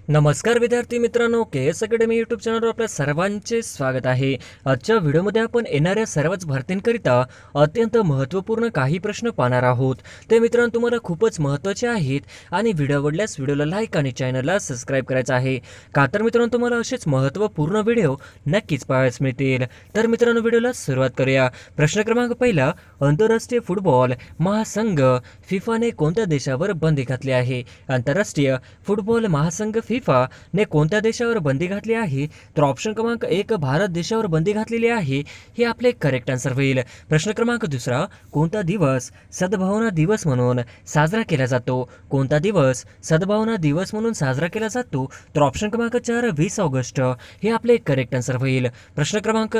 नमस्कार विद्यार्थी मित्रांनो, KS अकॅडमी यूट्यूब चॅनलवर आपल्या सर्वांचे स्वागत आहे। आजच्या व्हिडिओमध्ये आपण येणाऱ्या सर्वच भरतींकरिता अत्यंत महत्त्वपूर्ण काही प्रश्न पाहणार आहोत। ते मित्रांनो तुम्हाला खूपच महत्त्वाचे आहेत आणि व्हिडिओ आवडल्यास व्हिडिओला लाईक आणि चॅनलला सबस्क्राईब करायचं आहे। का तर मित्रांनो तुम्हाला असेच महत्त्वपूर्ण व्हिडिओ नक्कीच पाहायला मिळतील। तर मित्रांनो व्हिडिओला सुरुवात करूया। प्रश्न क्रमांक पहिला, आंतरराष्ट्रीय फुटबॉल महासंघ फिफाने कोणत्या देशावर बंदी घातली आहे? आंतरराष्ट्रीय फुटबॉल महासंघ फिफा ने कोणत्या देशावर बंदी घातली आहे? तर ऑप्शन क्रमांक 1 भारत देशावर बंदी घातलेली आहे, हे आपले करेक्ट आन्सर होईल। प्रश्न क्रमांक दुसरा, कोणता दिवस सद्भावना दिवस म्हणून साजरा केला जातो? कोणता दिवस सद्भावना दिवस म्हणून साजरा केला जातो? तर ऑप्शन क्रमांक 4 20 ऑगस्ट हे आपले करेक्ट आन्सर होईल। प्रश्न क्रमांक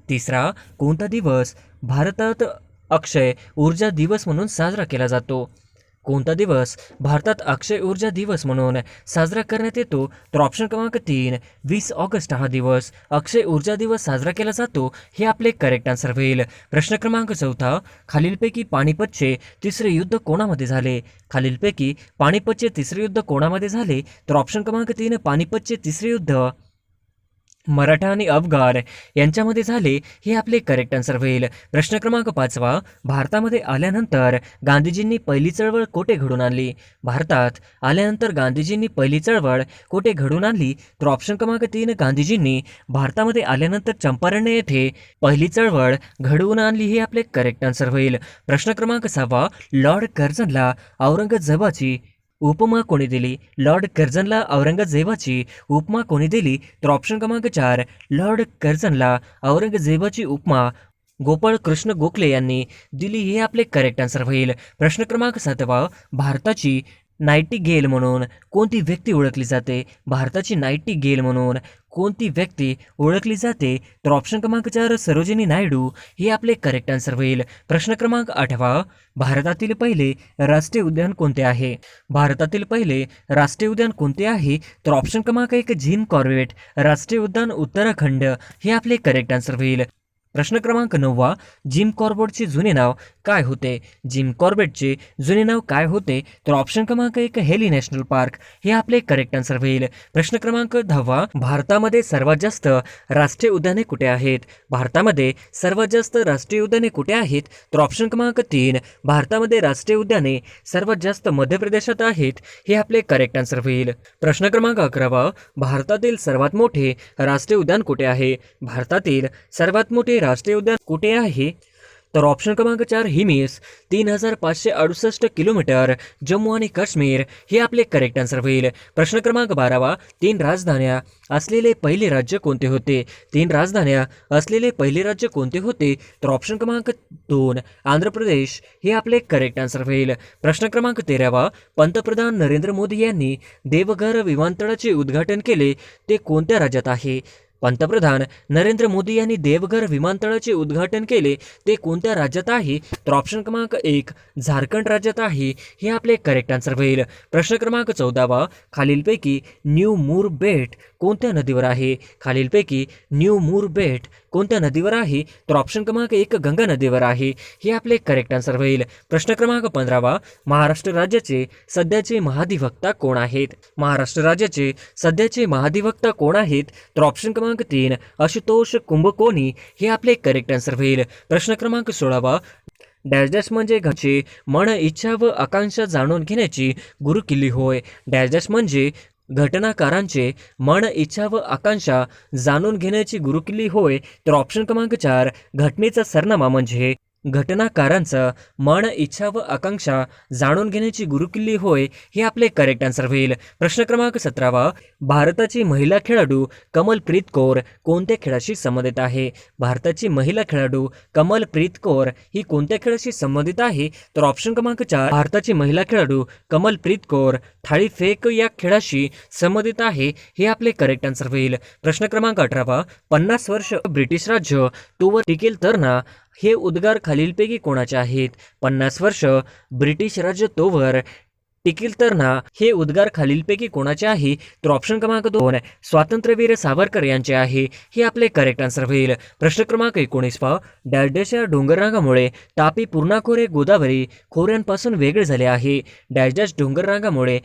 तिसरा, कोणता दिवस भारतात अक्षय ऊर्जा दिवस म्हणून साजरा केला जातो? कोणता दिवस भारतात अक्षय ऊर्जा दिवस म्हणून साजरा करण्यात येतो? तर ऑप्शन क्रमांक 3 20 ऑगस्ट हा दिवस अक्षय ऊर्जा दिवस साजरा केला जातो, हे आपले करेक्ट आन्सर होईल। प्रश्न क्रमांक चौथा, खालीलपैकी पानिपतचे तिसरे युद्ध कोणामध्ये झाले? खालीलपैकी पानिपतचे तिसरे युद्ध कोणामध्ये झाले? तर ऑप्शन क्रमांक 3 पानिपतचे तिसरे युद्ध मराठा आणि अफगाण यांच्यामध्ये झाले, हे आपले करेक्ट आन्सर होईल। प्रश्न क्रमांक 5, भारतामध्ये आल्यानंतर गांधीजींनी पहिली चळवळ कोठे घडून आणली? भारतात आल्यानंतर गांधीजींनी पहिली चळवळ कोठे घडून आणली? तर ऑप्शन क्रमांक 3 गांधीजींनी भारतामध्ये आल्यानंतर चंपारण येथे पहिली चळवळ घडवून आणली, हे आपले करेक्ट आन्सर होईल। प्रश्न क्रमांक 6, लॉर्ड कर्झनला औरंगजेबाची उपमा कोणी दिली? लॉर्ड कर्झनला औरंगजेबाची उपमा कोणी दिली? तर ऑप्शन क्रमांक 4 लॉर्ड कर्झनला औरंगजेबाची उपमा गोपाळ कृष्ण गोखले यांनी दिली, हे आपले करेक्ट आन्सर होईल। प्रश्न क्रमांक 7, भारताची नाइटिंगेल म्हणून कोणती व्यक्ती ओळखली जाते? भारताची नाइटिंगेल म्हणून कोणती व्यक्ती ओळखली जाते? तर ऑप्शन क्रमांक 4 सरोजिनी नायडू हे आपले करेक्ट आन्सर होईल। प्रश्न क्रमांक 8, भारतातील पहिले राष्ट्रीय उद्यान कोणते आहे? भारतातील पहिले राष्ट्रीय उद्यान कोणते आहे? तर ऑप्शन क्रमांक 1 जिम कॉर्बेट राष्ट्रीय उद्यान उत्तराखंड हे आपले करेक्ट आन्सर होईल। प्रश्न क्रमांक 9, जिम कॉर्बेटचे जुने नाव काय होते? जिम कॉर्बेटचे जुने नाव काय होते? तर ऑप्शन क्रमांक 1 हेली नॅशनल पार्क हे आपले करेक्ट आन्सर होईल। प्रश्न क्रमांक 10, भारतामध्ये सर्वात जास्त राष्ट्रीय उद्याने कुठे आहेत? भारतामध्ये सर्वात जास्त राष्ट्रीय उद्याने कुठे आहेत? तर ऑप्शन क्रमांक 3 भारतामध्ये राष्ट्रीय उद्याने सर्वात जास्त मध्य प्रदेशात आहेत, हे आपले करेक्ट आन्सर होईल। प्रश्न क्रमांक 11, भारतातील सर्वात मोठे राष्ट्रीय उद्यान कुठे आहे? भारतातील सर्वात मोठे राष्ट्रीय उद्यान कुठे आहे? तर ऑप्शन क्रमांक 4 हिमेस 3568 किलोमीटर जम्मू आणि काश्मीर हे आपले करेक्ट आन्सर होईल। प्रश्न क्रमांक 12, 3 राजधान्या असलेले पहिले राज्य कोणते होते? 3 राजधान्या असलेले पहिले राज्य कोणते होते? तर ऑप्शन क्रमांक 2 आंध्र प्रदेश हे आपले करेक्ट आन्सर होईल। प्रश्न क्रमांक 13, पंतप्रधान नरेंद्र मोदी यांनी देवघर विमानतळाचे उद्घाटन केले, ते कोणत्या राज्यात आहे? पंतप्रधान नरेंद्र मोदी यांनी देवघर विमानतळाचे उद्घाटन केले, ते कोणत्या राज्यात आहे? तर ऑप्शन क्रमांक 1 झारखंड राज्यात आहे, हे आपले करेक्ट आन्सर होईल। प्रश्न क्रमांक 14, खालीलपैकी न्यू मूर बेट कोणत्या नदीवर आहे? खालीलपैकी न्यू मूर बेट कोणत्या नदीवर आहे? तर ऑप्शन क्रमांक 1 गंगा नदीवर आहे, हे आपले करेक्ट आन्सर होईल। प्रश्न क्रमांक 15, महाराष्ट्र राज्याचे सध्याचे महाधिवक्ता कोण आहेत? महाराष्ट्र राज्याचे सध्याचे महाधिवक्ता कोण आहेत? तर ऑप्शन क्रमांक 3 आशुतोष कुंभकोणी हे आपले करेक्ट आन्सर होईल। प्रश्न क्रमांक 16, डॅश डॅश म्हणजे घरचे मन इच्छा व आकांक्षा जाणून घेण्याची गुरुकिल्ली होय। डॅश डॅश म्हणजे घटनाकारांचे मन इच्छा व आकांक्षा जाणून घेण्याची गुरुकिल्ली होय। तर ऑप्शन क्रमांक 4 घटनेचा सरनामा म्हणजे घटनाकारांचा मन इच्छा व आकांक्षा जाणून घेण्याची गुरुकिल्ली होय, हे आपले करेक्ट आन्सर होईल। प्रश्न क्रमांक 17, भारताची महिला खेळाडू कमलप्रीत कौर कोणत्या खेळाशी संबंधित आहे? भारताची महिला खेळाडू कमलप्रीत कौर ही कोणत्या खेळाशी संबंधित आहे? तर ऑप्शन क्रमांक 4 भारताची महिला खेळाडू कमलप्रीत कौर थाळीफेक या खेळाशी संबंधित आहे, हे आपले करेक्ट आन्सर होईल। प्रश्न क्रमांक 18, 50 वर्ष ब्रिटिश राज्य तोवर टिकेल तर ना हे उद्गार खालीलपैकी कोणाचे आहेत? 50 वर्ष ब्रिटिश राज्य तोवर टिकील तर ना हे उद्गार खालीलपैकी कोणाचे आहे? तर ऑप्शन क्रमांक 2 स्वातंत्र्यवीर सावरकर यांचे आहे. हे आपले करेक्ट आन्सर होईल. प्रश्न क्रमांक 19 पहा, डॅशच्या डोंगररांगामुळे तापी पूर्णा खोरे गोदावरी खोऱ्यांपासून वेगळे झाले आहे. डॅश डोंगररांगामुळे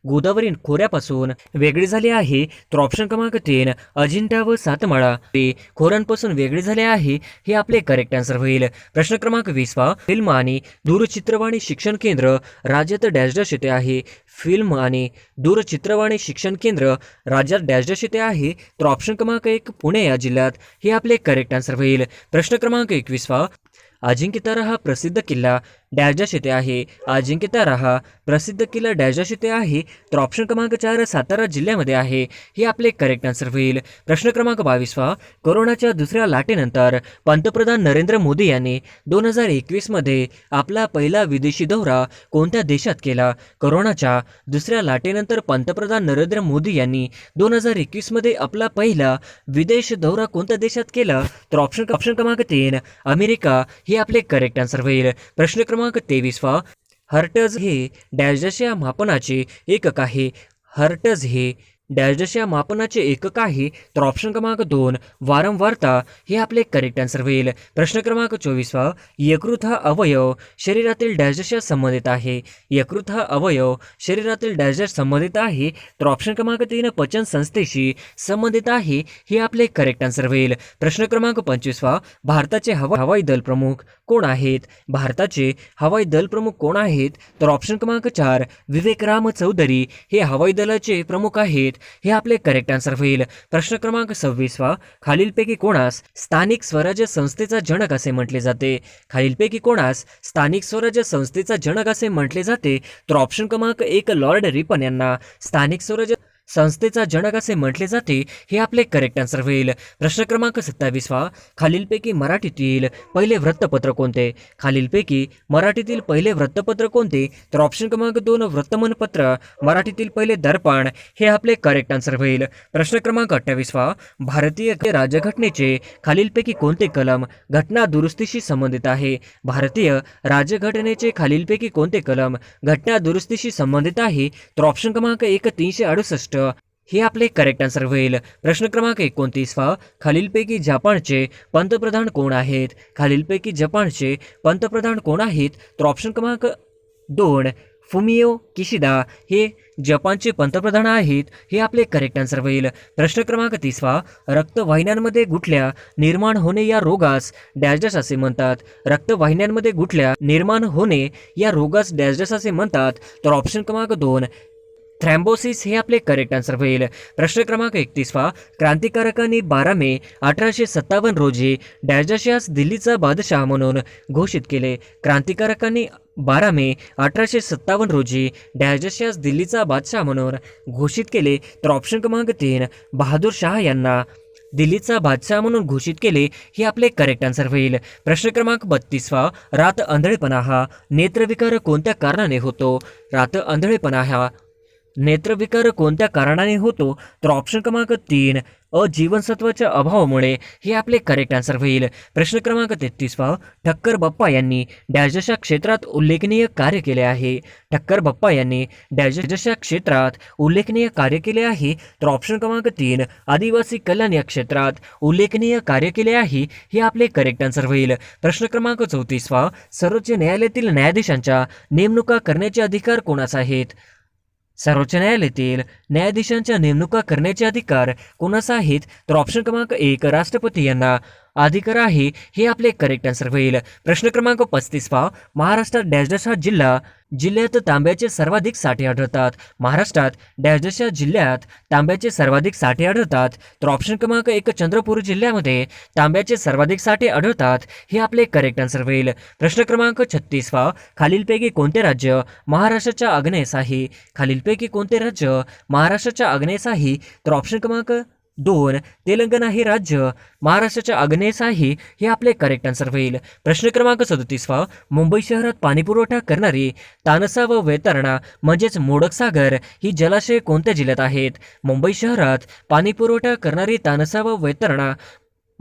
गोदावरी खोऱ्यापासून वेगळे झाले आहे. तर ऑप्शन क्रमांक 3 अजिंठा व सातमाळा ते खोऱ्यांपासून वेगळे झाले आहे. हे आपले करेक्ट आन्सर होईल. प्रश्न क्रमांक 20 पहा, फिल्म आणि दूरचित्रवाणी शिक्षण केंद्र राज्यात डॅश येथे आहे. फिल्म आणि दूरचित्रवाणी शिक्षण केंद्र राज्यात डॅश येथे आहे. तर ऑप्शन क्रमांक 1 पुणे या जिल्ह्यात हे आपले करेक्ट आन्सर होईल. प्रश्न क्रमांक 21 पहा, अजिंक्यतारा हा प्रसिद्ध किल्ला डॅश येथे आहे. अजिंक्यतारा हा प्रसिद्ध किल्ला डॅश येथे आहे. तर ऑप्शन क्रमांक 4 सातारा जिल्ह्यामध्ये आहे. हे आपले करेक्ट आन्सर होईल. प्रश्न क्रमांक 22 पहा, कोरोनाच्या दुसऱ्या लाटेनंतर पंतप्रधान नरेंद्र मोदी यांनी 2021 मध्ये आपला पहिला विदेशी दौरा कोणत्या देशात केला? कोरोनाच्या दुसऱ्या लाटेनंतर पंतप्रधान नरेंद्र मोदी यांनी 2021 मध्ये आपला पहिला विदेश दौरा कोणत्या देशात केला? तर ऑप्शन क्रमांक 3 अमेरिका हे आपले करेक्ट आन्सर होईल. प्रश्न क्रमांक 23 पहा, हर्ट्ज हे डॅश या मापनाचे एकक आहे. हर्ट्ज हे डॅश या मापनाचे एकक आहे. तर ऑप्शन क्रमांक 2 वारंवारता हे आपले करेक्ट आन्सर होईल. प्रश्न क्रमांक 24 पहा, यकृत हा अवयव शरीरातील डॅशच्या संबंधित आहे. यकृत हा अवयव शरीरातील डॅश संबंधित आहे. तर ऑप्शन क्रमांक 3 पचन संस्थेशी संबंधित आहे. हे आपले करेक्ट आन्सर होईल. प्रश्न क्रमांक 25 पहा, भारताचे हवाई दल प्रमुख कोण आहेत? भारताचे हवाई दल प्रमुख कोण आहेत? तर ऑप्शन क्रमांक 4 विवेकराम चौधरी हे हवाई दलाचे प्रमुख आहेत. हे आपले करेक्ट आन्सर होईल. प्रश्न क्रमांक 26 पहा, खालीलपैकी कोणास स्थानिक स्वराज्य संस्थेचा जनक असे म्हटले जाते? खालीलपैकी कोणास स्थानिक स्वराज्य संस्थेचा जनक असे म्हटले जाते? तर ऑप्शन क्रमांक 1 लॉर्ड रिपन यांना स्थानिक स्वराज्य संस्थेचा जनक असे म्हटले जाते. हे आपले करेक्ट आन्सर होईल. प्रश्न क्रमांक 27 पहा, खालीलपैकी मराठीतील पहिले वृत्तपत्र कोणते? खालीलपैकी मराठीतील पहिले वृत्तपत्र कोणते? तर ऑप्शन क्रमांक 2 वर्तमानपत्र. मराठीतील पहिले दर्पण हे आपले करेक्ट आन्सर होईल. प्रश्न क्रमांक 28 पहा, भारतीय राज्यघटनेचे खालीलपैकी कोणते कलम घटना दुरुस्तीशी संबंधित आहे? भारतीय राज्यघटनेचे खालीलपैकी कोणते कलम घटना दुरुस्तीशी संबंधित आहे? तर ऑप्शन क्रमांक 1 368 हे आपले करेक्ट आन्सर होईल. प्रश्न क्रमांक 29 पहा, खालीलपैकी जपानचे पंतप्रधान कोण आहेत? खालीलपैकी जपानचे पंतप्रधान कोण आहेत? तर ऑप्शन क्रमांक 2 फुमियो किशिदा हे जपानचे पंतप्रधान आहेत. हे आपले करेक्ट आन्सर होईल. प्रश्न क्रमांक 30 पहा, रक्तवाहिन्यांमध्ये गुठल्या निर्माण होणे या रोगास डॅश असे म्हणतात. रक्तवाहिन्यांमध्ये गुठल्या निर्माण होणे या रोगास डॅश असे म्हणतात. तर ऑप्शन क्रमांक 2 थ्रॅम्बोसिस हे आपले करेक्ट आन्सर होईल. प्रश्न क्रमांक 31 पहा, क्रांतिकारकांनी 12 मे 1857 रोजी डॅश दिल्लीचा बादशाह म्हणून घोषित केले. क्रांतिकारकांनी 12 मे 1857 रोजी डॅश दिल्लीचा बादशाह म्हणून घोषित केले. तर ऑप्शन क्रमांक 3 बहादूर शाह यांना दिल्लीचा बादशाह म्हणून घोषित केले. हे आपले करेक्ट आन्सर होईल. प्रश्न क्रमांक 32 पहा, रात आंधळेपणा हा नेत्रविकार कोणत्या कारणाने होतो? रात आंधळेपणा हा नेत्रविकार कोणत्या कारणाने होतो? तर ऑप्शन क्रमांक 3 जीवनसत्वाच्या अभावामुळे हे आपले करेक्ट आन्सर होईल. प्रश्न क्रमांक 33 पहा, ठक्कर बाप्पा यांनी डॅशच्या क्षेत्रात उल्लेखनीय कार्य केले आहे. ठक्कर बाप्पा यांनी डॅशच्या क्षेत्रात उल्लेखनीय कार्य केले आहे. तर ऑप्शन क्रमांक 3 आदिवासी कल्याण या क्षेत्रात उल्लेखनीय कार्य केले आहे. हे आपले करेक्ट आन्सर होईल. प्रश्न क्रमांक 34 पहा, सर्वोच्च न्यायालयातील न्यायाधीशांच्या नेमणुका करण्याचे अधिकार कोणाचा आहेत? सर्वोच्च न्यायालयातील न्यायाधीशांच्या नेमणुका करण्याचे अधिकार कोणाचा आहेत? तर ऑप्शन क्रमांक 1 राष्ट्रपती यांना अधिकार आहे. हे आपले करेक्ट आन्सर होईल. प्रश्न क्रमांक 35 पहा, महाराष्ट्रात डॅश हा जिल्ह्यात तांब्याचे सर्वाधिक साठे आढळतात. महाराष्ट्रात डॅश जिल्ह्यात तांब्याचे सर्वाधिक साठे आढळतात. तर ऑप्शन क्रमांक 1 चंद्रपूर जिल्ह्यामध्ये तांब्याचे सर्वाधिक साठे आढळतात. हे आपले करेक्ट आन्सर होईल. प्रश्न क्रमांक 36 पहा, खालीलपैकी कोणते राज्य महाराष्ट्राच्या आग्नेयेस आहे? खालीलपैकी कोणते राज्य महाराष्ट्राच्या आग्नेयेस आहे? तर ऑप्शन क्रमांक 2 तेलंगणा हे राज्य महाराष्ट्राच्या आग्नेयेस आहे. हे आपले करेक्ट आन्सर होईल. प्रश्न क्रमांक 37 पहा, मुंबई शहरात पाणीपुरवठा करणारी तानसा व वैतरणा म्हणजेच मोडकसागर ही जलाशये कोणत्या जिल्ह्यात आहेत? मुंबई शहरात पाणीपुरवठा करणारी तानसा व वैतरणा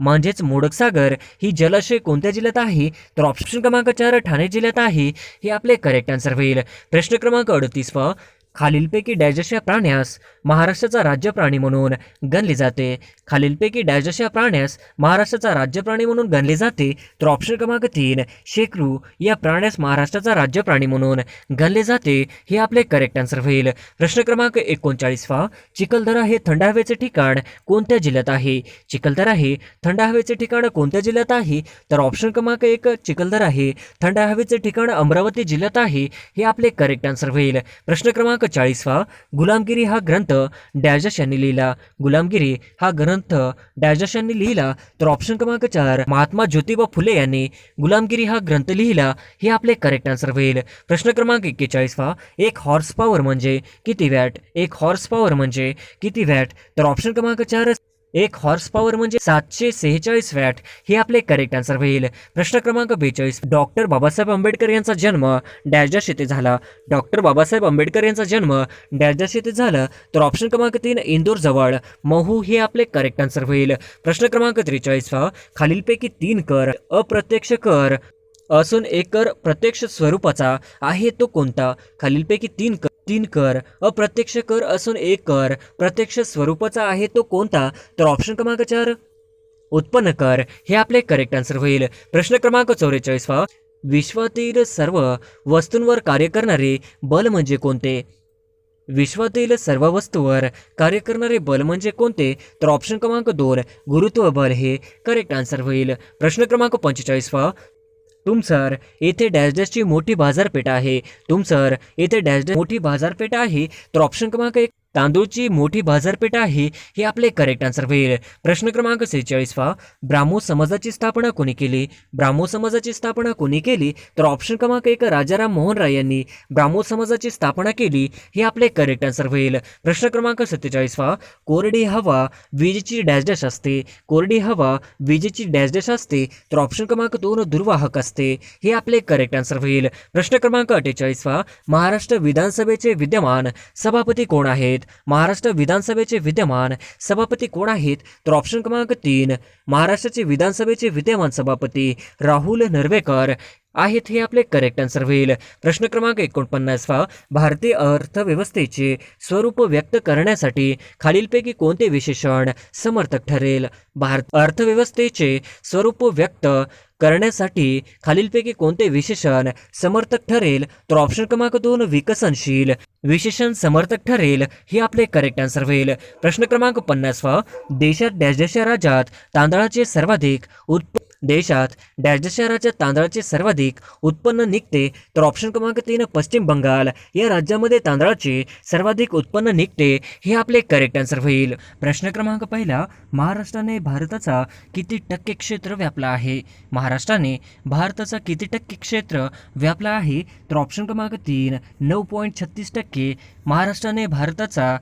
म्हणजेच मोडकसागर ही जलाशय कोणत्या जिल्ह्यात आहे? तर ऑप्शन क्रमांक 4 ठाणे जिल्ह्यात आहे. हे आपले करेक्ट आन्सर होईल. प्रश्न क्रमांक 38 पहा, खालीलपैकी डॅश अशा प्राण्यास महाराष्ट्राचा राज्य प्राणी म्हणून गणले जाते? खालीलपैकी डॅश अशा प्राण्यास महाराष्ट्राचा राज्य प्राणी म्हणून गणले जाते? तर ऑप्शन क्रमांक 3 शेकरू या प्राण्यास महाराष्ट्राचा राज्य प्राणी म्हणून गणले जाते. हे आपले करेक्ट आन्सर होईल. प्रश्न क्रमांक 39 पहा, चिखलदरा हे थंड हवेचे ठिकाण कोणत्या जिल्ह्यात आहे? चिखलदरा हे थंड हवेचे ठिकाण कोणत्या जिल्ह्यात आहे? तर ऑप्शन क्रमांक 1 चिखलदरा हे थंड हवेचे ठिकाण अमरावती जिल्ह्यात आहे. हे आपले करेक्ट आन्सर होईल. प्रश्न क्रमांक 40 वा, गुलामगिरी हा ग्रंथ डॅश यांनी लिहिला? गुलामगिरी हा ग्रंथ डॅश यांनी लिहिला? तर ऑप्शन क्रमांक 4 महात्मा ज्योतिबा फुले यांनी गुलामगिरी हा ग्रंथ लिहिला. हे आपले करेक्ट आन्सर होईल. प्रश्न क्रमांक 41 वा, एक हॉर्स पॉवर म्हणजे किती वॅट? एक हॉर्स पॉवर म्हणजे किती वॅट? तर ऑप्शन क्रमांक 4 एक हॉर्स पॉवर म्हणजे 746 वॅट. हे आपले करेक्ट आन्सर होईल. प्रश्न क्रमांक 42, डॉक्टर बाबासाहेब आंबेडकर यांचा जन्म डॅश येथे झाला? डॉक्टर बाबासाहेब आंबेडकर यांचा जन्म डॅश येथे झाला? तर ऑप्शन क्रमांक 3 इंदोर जवळ महू. हे आपले करेक्ट आन्सर होईल. प्रश्न क्रमांक 43 वा, खालीलपैकी 3 कर अप्रत्यक्ष कर असून एक कर प्रत्यक्ष स्वरूपाचा आहे तो कोणता? खालीलपैकी 3 कर अप्रत्यक्ष कर असून एक कर प्रत्यक्ष स्वरूपाचा आहे तो कोणता? तर ऑप्शन क्रमांक 4 उत्पन्न कर. हे आपले करेक्ट आन्सर होईल. प्रश्न क्रमांक 44 वा, विश्वातील सर्व वस्तूंवर कार्य करणारे बल म्हणजे कोणते? विश्वातील सर्व वस्तूवर कार्य करणारे बल म्हणजे कोणते? तर ऑप्शन क्रमांक 2 गुरुत्व बल. हे करेक्ट आन्सर होईल. प्रश्न क्रमांक 45 वा, तुमसर येथे डॅश डॅशची मोठी बाजारपेठ आहे. तुमसर येथे डॅश डॅश मोठी बाजारपेठ आहे. तर ऑप्शन क्रमांक 1 तांदूळची मोठी बाजारपेठ आहे. हे आपले करेक्ट आन्सर होईल. प्रश्न क्रमांक 46 वा, ब्राह्मो समाजाची स्थापना कोणी केली? ब्राह्मो समाजाची स्थापना कोणी केली? तर ऑप्शन क्रमांक 1 राजाराम मोहन राय यांनी ब्राह्मो समाजाची स्थापना केली. हे आपले करेक्ट आन्सर होईल. प्रश्न क्रमांक 47 वा, कोरडी हवा विजेची डॅश डॅश असते? कोरडी हवा विजेची डॅश डॅश असते? तर ऑप्शन क्रमांक 2 दुर्वाहक असते. हे आपले करेक्ट आन्सर होईल. प्रश्न क्रमांक 48 वा, महाराष्ट्र विधानसभेचे विद्यमान सभापती कोण आहेत? महाराष्ट्र विधानसभेचे विद्यमान सभापती कोण आहेत? तर ऑप्शन क्रमांक 3 महाराष्ट्राचे विधानसभेचे विद्यमान सभापती राहुल नर्वेकर आहेत. हे आपले करेक्ट आन्सर होईल. प्रश्न क्रमांक 49 वा, भारतीय अर्थव्यवस्थेचे स्वरूप व्यक्त करण्यासाठी खालीलपैकी कोणते विशेषण समर्थक ठरेल? भारत अर्थव्यवस्थेचे स्वरूप व्यक्त करण्यासाठी खालीलपैकी कोणते विशेषण समर्थक ठरेल? तर ऑप्शन क्रमांक 2 विकसनशील विशेषण समर्थक ठरेल. हे आपले करेक्ट आन्सर होईल. प्रश्न क्रमांक 50 वा, देशात डॅश डॅश या राज्यात तांदळाचे सर्वाधिक देशात डॅश डॅश या राज्यात तांदळाचे सर्वाधिक उत्पन्न निघते? तर ऑप्शन क्रमांक 3 पश्चिम बंगाल या राज्यामध्ये तांदळाचे सर्वाधिक उत्पन्न निघते. हे आपले करेक्ट आन्सर होईल. प्रश्न क्रमांक 1, महाराष्ट्राने भारताचा किती टक्के क्षेत्र व्यापला आहे? महाराष्ट्राने भारताचा किती टक्के क्षेत्र व्यापला आहे? तर ऑप्शन क्रमांक 3 9.36% महाराष्ट्राने भारताचा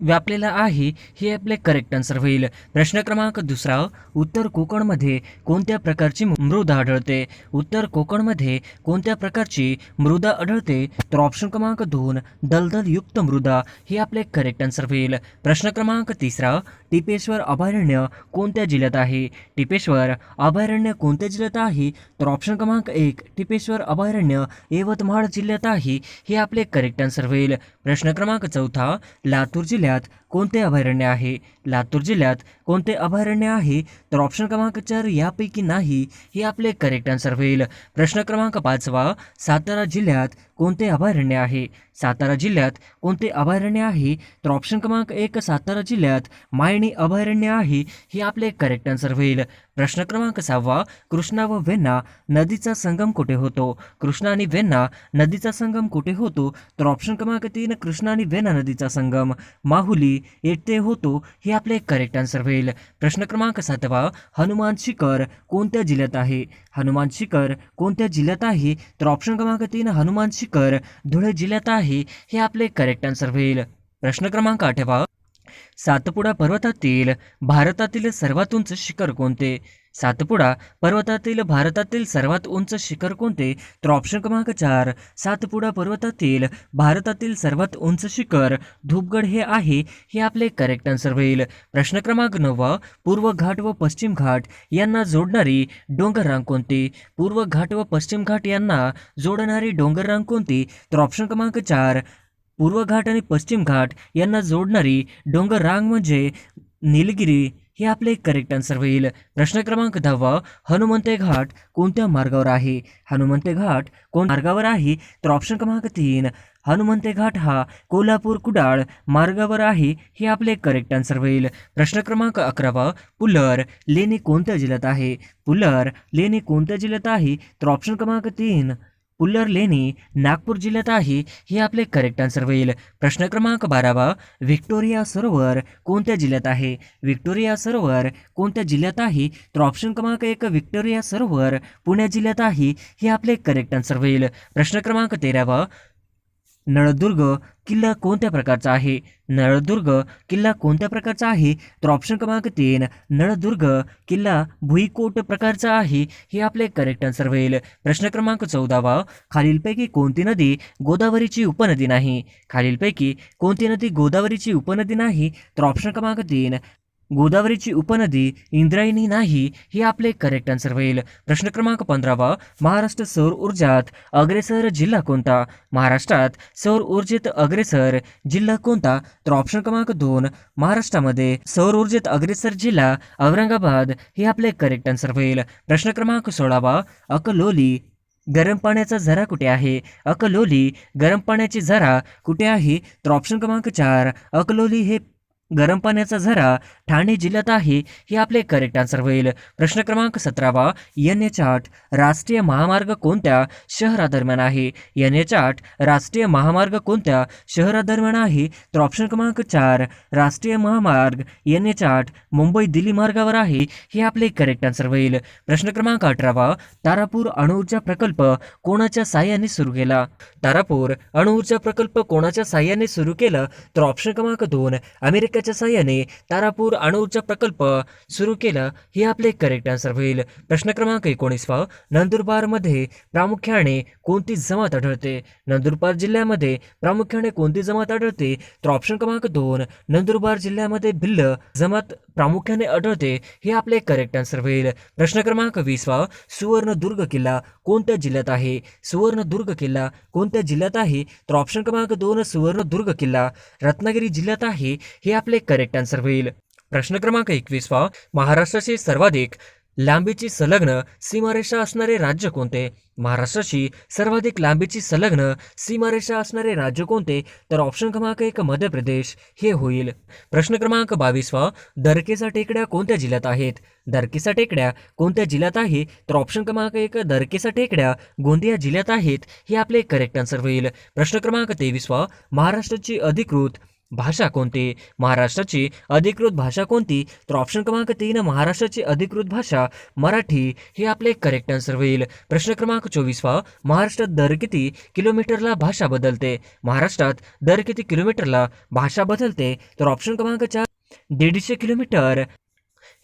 व्यापलेला आहे. हे आपले करेक्ट आन्सर होईल. प्रश्न क्रमांक 2, उत्तर कोकणमध्ये कोणत्या प्रकारची मृदा आढळते? उत्तर कोकणमध्ये कोणत्या प्रकारची मृदा आढळते? तर ऑप्शन क्रमांक 2 दलदलयुक्त मृदा. हे आपले करेक्ट आन्सर होईल. प्रश्न क्रमांक 3, टिपेश्वर अभयारण्य कोणत्या जिल्ह्यात आहे? टिपेश्वर अभयारण्य कोणत्या जिल्ह्यात आहे? तर ऑप्शन क्रमांक 1 टिपेश्वर अभयारण्य यवतमाळ जिल्ह्यात आहे. हे आपले करेक्ट आन्सर होईल. प्रश्न क्रमांक 4, लातूर जिल्ह्यात कोणते अभयारण्य आहे? लातूर जिल्ह्यात कोणते अभयारण्य आहे? तर ऑप्शन क्रमांक 4 यापैकी नाही. हे आपले करेक्ट आन्सर होईल. प्रश्न क्रमांक 5, सातारा जिल्ह्यात कोणते अभयारण्य आहे? सातारा जिल्ह्यात कोणते अभयारण्य आहे? तर ऑप्शन क्रमांक 1 सातारा जिल्ह्यात मायणी अभयारण्य आहे. हे आपले करेक्ट आन्सर होईल. प्रश्न क्रमांक 6, कृष्णा व वेण्णा नदीचा संगम कुठे होतो? कृष्णा आणि वेण्णा नदीचा संगम कुठे होतो? तर ऑप्शन क्रमांक 3 कृष्णा आणि वेण्णा नदीचा संगम माहुली येथे होतो. हे आपले करेक्ट आन्सर होईल. प्रश्न क्रमांक 7, हनुमान शिखर कोणत्या जिल्ह्यात आहे? हनुमान शिखर कोणत्या जिल्ह्यात आहे? तर ऑप्शन क्रमांक 3 हनुमान शिखर धुळे जिल्ह्यात आहे. हे आपले करेक्ट आन्सर होईल. प्रश्न क्रमांक 8, सातपुडा पर्वतातील भारतातील सर्वात उंच शिखर कोणते? सातपुडा पर्वतातील भारतातील सर्वात उंच शिखर कोणते? तर ऑप्शन क्रमांक 4 सातपुडा पर्वतातील भारतातील सर्वात उंच शिखर धूपगड हे आहे. हे आपले करेक्ट आन्सर होईल. प्रश्न क्रमांक 9 पूर्व घाट व पश्चिम घाट यांना जोडणारी डोंगर रांग कोणती? पूर्व घाट व पश्चिम घाट यांना जोडणारी डोंगर रांग कोणती? तर ऑप्शन क्रमांक 4 पूर्व घाट आणि पश्चिम घाट यांना जोडणारी डोंगर रांग म्हणजे निलगिरी हे आपले करेक्ट आन्सर होईल. प्रश्न क्रमांक 10 हनुमंते घाट कोणत्या मार्गावर आहे? हनुमंते घाट कोण मार्गावर आहे? तर ऑप्शन क्रमांक 3 हनुमंते घाट हा कोल्हापूर कुडाळ मार्गावर आहे. हे आपले करेक्ट आन्सर होईल. प्रश्न क्रमांक 11 पुलर लेणी कोणत्या जिल्ह्यात आहे? पुलर लेणी कोणत्या जिल्ह्यात आहे? तर ऑप्शन क्रमांक 3 पुल्लर लेणी नागपूर जिल्ह्यात आहे. हे आपले करेक्ट आन्सर होईल. प्रश्न क्रमांक 12 व्हिक्टोरिया सरोवर कोणत्या जिल्ह्यात आहे? व्हिक्टोरिया सरोवर कोणत्या जिल्ह्यात आहे? तर ऑप्शन क्रमांक 1 व्हिक्टोरिया सरोवर पुणे जिल्ह्यात आहे. हे आपले करेक्ट आन्सर होईल. प्रश्न क्रमांक 13 नळदुर्ग किल्ला कोणत्या प्रकारचा आहे? नळदुर्ग किल्ला कोणत्या प्रकारचा आहे? तर ऑप्शन क्रमांक 3 नळदुर्ग किल्ला भुईकोट प्रकारचा आहे. हे आपले करेक्ट आन्सर होईल. प्रश्न क्रमांक 14 खालीलपैकी कोणती नदी गोदावरीची उपनदी नाही? खालीलपैकी कोणती नदी गोदावरीची उपनदी नाही? तर ऑप्शन क्रमांक 3 गोदावरीची उपनदी इंद्रायणी नाही. हे आपले करेक्ट आन्सर होईल. प्रश्न क्रमांक 15 महाराष्ट्र सौर ऊर्जात अग्रेसर जिल्हा कोणता? महाराष्ट्रात सौर ऊर्जेत अग्रेसर जिल्हा कोणता? तर ऑप्शन क्रमांक 2 महाराष्ट्रामध्ये सौर ऊर्जेत अग्रेसर जिल्हा औरंगाबाद. हे आपले करेक्ट आन्सर होईल. प्रश्न क्रमांक 16 अकलोली गरम पाण्याचा झरा कुठे आहे? अकलोली गरम पाण्याची झरा कुठे आहे? तर ऑप्शन क्रमांक 4 अकलोली हे गरम पाण्याचा झरा ठाणे जिल्ह्यात आहे. हे आपले करेक्ट आन्सर होईल. प्रश्न क्रमांक 17 NH8 राष्ट्रीय महामार्ग कोणत्या शहरादरम्यान आहे? NH8 राष्ट्रीय महामार्ग कोणत्या शहरादरम्यान आहे? तर ऑप्शन क्रमांक 4 राष्ट्रीय महामार्ग NH8 मुंबई दिल्ली मार्गावर आहे. हे आपले करेक्ट आन्सर होईल. प्रश्न क्रमांक 18 तारापूर अणुऊर्जा प्रकल्प कोणाच्या साहाय्याने सुरू केला? तारापूर अणुऊर्जा प्रकल्प कोणाच्या साहाय्याने सुरू केला? तर ऑप्शन क्रमांक 2 अमेरिकेच्या साहाय्याने तारापूर अणुऊर्जा प्रकल्प सुरू केला. हे आपले करेक्ट आन्सर होईल. प्रश्न क्रमांक 19 नंदुरबारमध्ये प्रामुख्याने कोणती जमात आढळते? नंदुरबार जिल्ह्यामध्ये प्रामुख्याने कोणती जमात आढळते? तर ऑप्शन क्रमांक 2 नंदुरबार जिल्ह्यामध्ये भिल्ल जमात प्रामुख्याने आढळते. हे आपले करेक्ट आन्सर होईल. प्रश्न क्रमांक 20 सुवर्णदुर्ग किल्ला कोणत्या जिल्ह्यात आहे? सुवर्णदुर्ग किल्ला कोणत्या जिल्ह्यात आहे? तर ऑप्शन क्रमांक 2 सुवर्णदुर्ग किल्ला रत्नागिरी जिल्ह्यात आहे. हे आपले करेक्ट आन्सर होईल. प्रश्न क्रमांक 21 महाराष्ट्राची सर्वाधिक लांबीची संलग्न सीमारेषा असणारे राज्य कोणते? महाराष्ट्राची सर्वाधिक लांबीची संलग्न सीमारेषा असणारे राज्य कोणते? तर ऑप्शन क्रमांक 1 मध्य प्रदेश हे होईल. प्रश्न क्रमांक 22 दरकेचा टेकड्या कोणत्या जिल्ह्यात आहेत? दरकेचा टेकड्या कोणत्या जिल्ह्यात आहे? तर ऑप्शन क्रमांक 1 दरकेचा टेकड्या गोंदिया जिल्ह्यात आहेत. हे आपले करेक्ट आन्सर होईल. प्रश्न क्रमांक 23 महाराष्ट्राची अधिकृत भाषा कोणती? महाराष्ट्राची अधिकृत भाषा कोणती? तर ऑप्शन क्रमांक 3 महाराष्ट्राची अधिकृत भाषा मराठी. हे आपले करेक्ट आन्सर होईल. प्रश्न क्रमांक 24 महाराष्ट्रात दर किती किलोमीटरला भाषा बदलते? महाराष्ट्रात दर किती किलोमीटरला भाषा बदलते? तर ऑप्शन क्रमांक 4 150 किलोमीटर.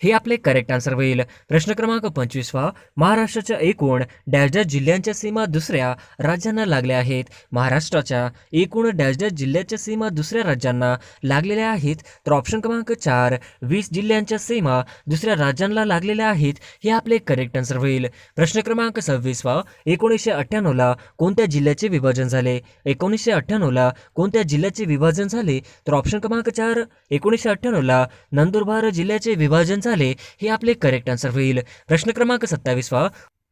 हे आपले करेक्ट आन्सर होईल. प्रश्न क्रमांक 25 महाराष्ट्राच्या एकूण डॅश डॅश जिल्ह्यांच्या सीमा दुसऱ्या राज्यांना लागल्या आहेत? महाराष्ट्राच्या एकूण डॅश डॅश जिल्ह्याच्या सीमा दुसऱ्या राज्यांना लागलेल्या आहेत. तर ऑप्शन क्रमांक 4 20 जिल्ह्यांच्या सीमा दुसऱ्या राज्यांना लागलेल्या आहेत. हे आपले करेक्ट आन्सर होईल. प्रश्न क्रमांक 26 1998ला कोणत्या जिल्ह्याचे विभाजन झाले? 1998ला कोणत्या जिल्ह्याचे विभाजन झाले? तर ऑप्शन क्रमांक 4 1998ला नंदुरबार जिल्ह्याचे विभाजन झाले. हे आपले करेक्ट आन्सर होईल. प्रश्न क्रमांक 27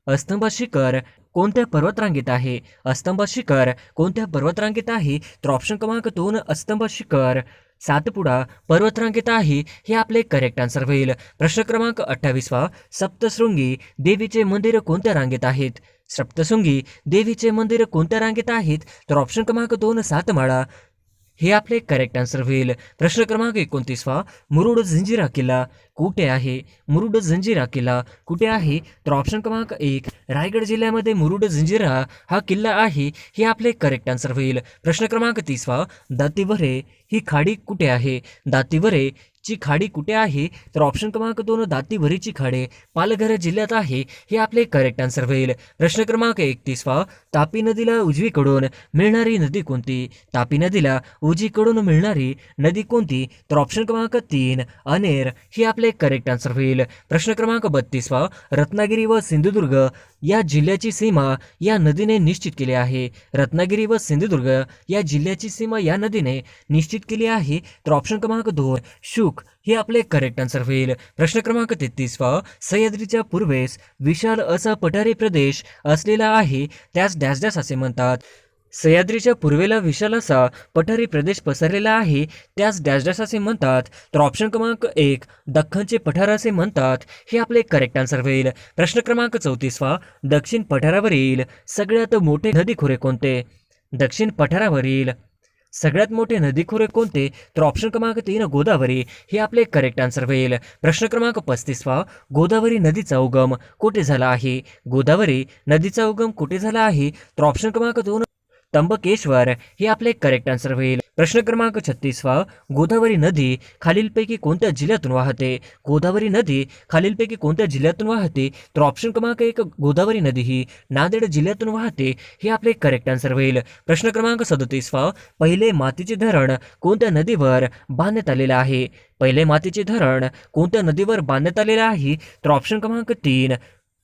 अस्तंबा शिखर कोणत्या पर्वतरांगेत आहे? अस्तंबा शिखर कोणत्या पर्वतरांगेत आहे? तर ऑप्शन क्रमांक 2 अस्तंबा शिखर सातपुडा पर्वतरांगेत आहे. हे आपले करेक्ट आन्सर होईल. प्रश्न क्रमांक 28 सप्तशृंगी देवीचे मंदिर कोणत्या रांगेत आहेत? सप्तशृंगी देवीचे मंदिर कोणत्या रांगेत आहेत? तर ऑप्शन क्रमांक 2 सातमाळा. हे आपले करेक्ट आन्सर होईल. प्रश्न क्रमांक 29 मुरुड जंजिरा किल्ला कुठे आहे? मुरुड जंजिरा किल्ला कुठे आहे? तर ऑप्शन क्रमांक 1 रायगड जिल्ह्यामध्ये मुरुड जंजिरा हा किल्ला आहे. हे आपले करेक्ट आन्सर होईल. प्रश्न क्रमांक 30 दातीवरे ही खाडी कुठे आहे? दातीवरे ची खाडी कुठे आहे? तर ऑप्शन क्रमांक 2 दातीवरीची खाडी पालघर जिल्ह्यात आहे, हे आपले करेक्ट आन्सर होईल. प्रश्न क्रमांक 31 तापी नदीला उजवीकडून मिळणारी नदी कोणती? तापी नदीला उजवीकडून मिळणारी नदी कोणती? तर ऑप्शन क्रमांक 3 अनेर, हे आपले करेक्ट आन्सर होईल. प्रश्न क्रमांक 32 रत्नागिरी व सिंधुदुर्ग या जिल्ह्याची सीमा या नदीने निश्चित केली आहे. रत्नागिरी व सिंधुदुर्ग या जिल्ह्याची सीमा या नदीने निश्चित केली आहे, तर ऑप्शन क्रमांक 2 शुक, हे आपले करेक्ट आन्सर होईल. प्रश्न क्रमांक 33 सह्याद्रीच्या पूर्वेस विशाल असा पठारी प्रदेश असलेला आहे, त्यास डॅश डॅश असे म्हणतात. सह्याद्रीच्या पूर्वेला विशाल असा पठारी प्रदेश पसरलेला आहे, त्यास डॅश डॅश असे म्हणतात. तर ऑप्शन क्रमांक 1 दख्खनचे पठार असे म्हणतात, हे आपले करेक्ट आन्सर होईल. प्रश्न क्रमांक 34 दक्षिण पठारावरील सगळ्यात मोठे नदीखोरे कोणते? दक्षिण पठारावरील सगळ्यात मोठे नदीखोरे कोणते? तर ऑप्शन क्रमांक 3 गोदावरी, हे आपले करेक्ट आन्सर होईल. प्रश्न क्रमांक 35 गोदावरी नदीचा उगम कुठे झाला आहे? गोदावरी नदीचा उगम कुठे झाला आहे? तर ऑप्शन क्रमांक 2 त्र्यंबकेश्वर, हे आपले करेक्ट आन्सर होईल. प्रश्न क्रमांक 36 गोदावरी नदी खालीलपैकी कोणत्या जिल्ह्यातून वाहते? गोदावरी नदी खालीलपैकी कोणत्या जिल्ह्यातून वाहते? तर ऑप्शन क्रमांक 1 गोदावरी नदी ही नांदेड जिल्ह्यातून वाहते, हे आपले करेक्ट आन्सर होईल. प्रश्न क्रमांक 37 पहिले मातीचे धरण कोणत्या नदीवर बांधण्यात आलेले आहे? पहिले मातीचे धरण कोणत्या नदीवर बांधण्यात आलेले आहे? तर ऑप्शन क्रमांक 3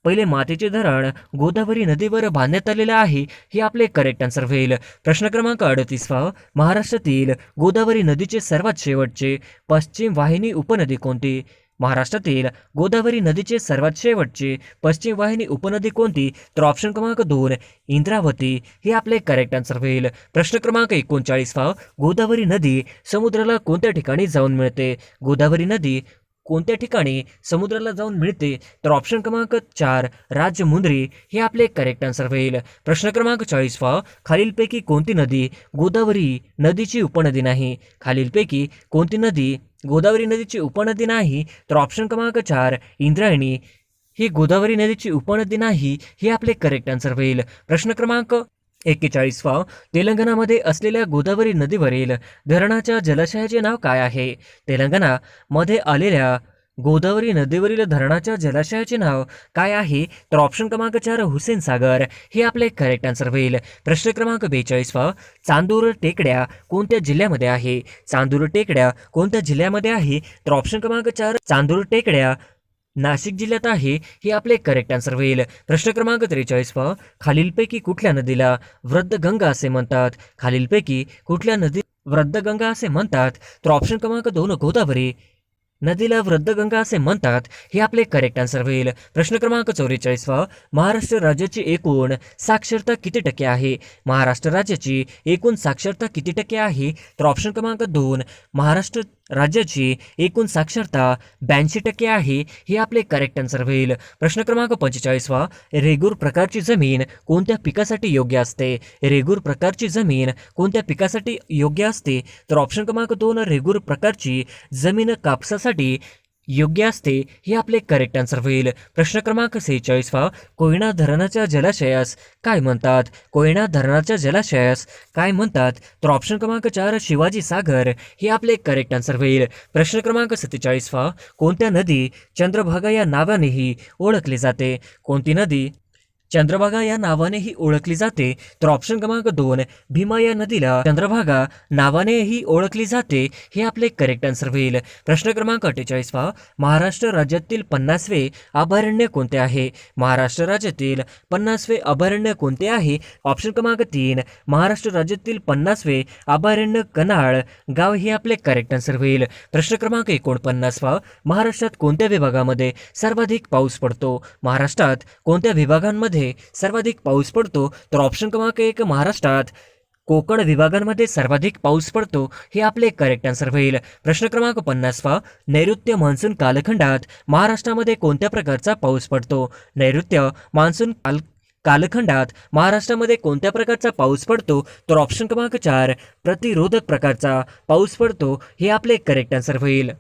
पहिले मातीचे धरण गोदावरी नदीवर बांधण्यात आलेले आहे, हे आपले करेक्ट आन्सर होईल. प्रश्न क्रमांक 38 महाराष्ट्रातील गोदावरी नदीचे सर्वात शेवटचे पश्चिम वाहिनी उपनदी कोणती? महाराष्ट्रातील गोदावरी नदीचे सर्वात शेवटचे पश्चिम वाहिनी उपनदी कोणती? तर ऑप्शन क्रमांक 2 इंद्रावती, हे आपले करेक्ट आन्सर होईल. प्रश्न क्रमांक 39 गोदावरी नदी समुद्राला कोणत्या ठिकाणी जाऊन मिळते? गोदावरी नदी कोणत्या ठिकाणी समुद्राला जाऊन मिळते? तर ऑप्शन क्रमांक 4 राजमुंद्री, हे आपले करेक्ट आन्सर होईल. प्रश्न क्रमांक 40 खालीलपैकी कोणती नदी गोदावरी नदीची उपनदी नाही? खालीलपैकी कोणती नदी गोदावरी नदीची उपनदी नाही? तर ऑप्शन क्रमांक 4 इंद्रायणी, ही गोदावरी नदीची उपनदी नाही, हे आपले करेक्ट आन्सर होईल. प्रश्न क्रमांक 41 तेलंगणामध्ये असलेल्या गोदावरी नदीवरील धरणाच्या जलाशयाचे नाव काय आहे? तेलंगणामध्ये आलेल्या गोदावरी नदीवरील धरणाच्या जलाशयाचे नाव काय आहे? तर ऑप्शन क्रमांक 4 हुसेन सागर, हे आपले करेक्ट आन्सर होईल. प्रश्न क्रमांक 42 चांदूर टेकड्या कोणत्या जिल्ह्यामध्ये आहे? चांदूर टेकड्या कोणत्या जिल्ह्यामध्ये आहे? तर ऑप्शन क्रमांक 4 चांदूर टेकड्या नाशिक जिल्ह्यात आहे, हे आपले करेक्ट आन्सर होईल. प्रश्न क्रमांक 43 खालीलपैकी कुठल्या नदीला वृद्धगंगा असे म्हणतात? खालीलपैकी कुठल्या नदी वृद्धगंगा असे म्हणतात? तर ऑप्शन क्रमांक 2 गोदावरी नदीला वृद्धगंगा असे म्हणतात, हे आपले करेक्ट आन्सर होईल. प्रश्न क्रमांक 44 महाराष्ट्र राज्याची एकूण साक्षरता किती टक्के आहे? महाराष्ट्र राज्याची एकूण साक्षरता किती टक्के आहे? तर ऑप्शन क्रमांक 2 महाराष्ट्र राज्याची एकूण साक्षरता 82% आहे, हे आपले करेक्ट आन्सर होईल. प्रश्न क्रमांक 45 रेगूर प्रकारची जमीन कोणत्या पिकासाठी योग्य असते? रेगूर प्रकारची जमीन कोणत्या पिकासाठी योग्य असते? तर ऑप्शन क्रमांक 2 रेगूर प्रकारची जमीन कापसासाठी योग्य असते, हे आपले करेक्ट आन्सर होईल. प्रश्न क्रमांक 46 कोयना धरणाच्या जलाशयास काय म्हणतात? कोयना धरणाच्या जलाशयास काय म्हणतात? तर ऑप्शन क्रमांक 4 शिवाजी सागर, हे आपले करेक्ट आन्सर होईल. प्रश्न क्रमांक 47 कोणत्या नदी चंद्रभागा या नावानेही ओळखली जाते? कोणती नदी चंद्रभागा या नावानेही ओळखली जाते? तर ऑप्शन क्रमांक 2 भीमा या नदीला चंद्रभागा नावानेही ओळखली जाते, हे आपले करेक्ट आन्सर होईल. प्रश्न क्रमांक 48 महाराष्ट्र राज्यातील 50वे अभयारण्य कोणते आहे? महाराष्ट्र राज्यातील 50वे अभयारण्य कोणते आहे? ऑप्शन क्रमांक 3 महाराष्ट्र राज्यातील 50वे अभयारण्य कनाळ गाव, हे आपले करेक्ट आन्सर होईल. प्रश्न क्रमांक 49 महाराष्ट्रात कोणत्या विभागामध्ये सर्वाधिक पाऊस पडतो? महाराष्ट्रात कोणत्या विभागांमध्ये सर्वाधिक पाऊस पडतो? तर ऑप्शन क्रमांक 1 महाराष्ट्रात कोकण विभागांमध्ये सर्वाधिक पाऊस पडतो, हे आपले करेक्ट आन्सर होईल. प्रश्न क्रमांक 50 नैऋत्य मान्सून कालखंडात महाराष्ट्रामध्ये कोणत्या प्रकारचा पाऊस पडतो? नैऋत्य मान्सून कालखंडात महाराष्ट्रामध्ये कोणत्या प्रकारचा पाऊस पडतो? तर ऑप्शन क्रमांक 4 प्रतिरोधक प्रकारचा पाऊस पडतो, हे आपले करेक्ट आन्सर होईल.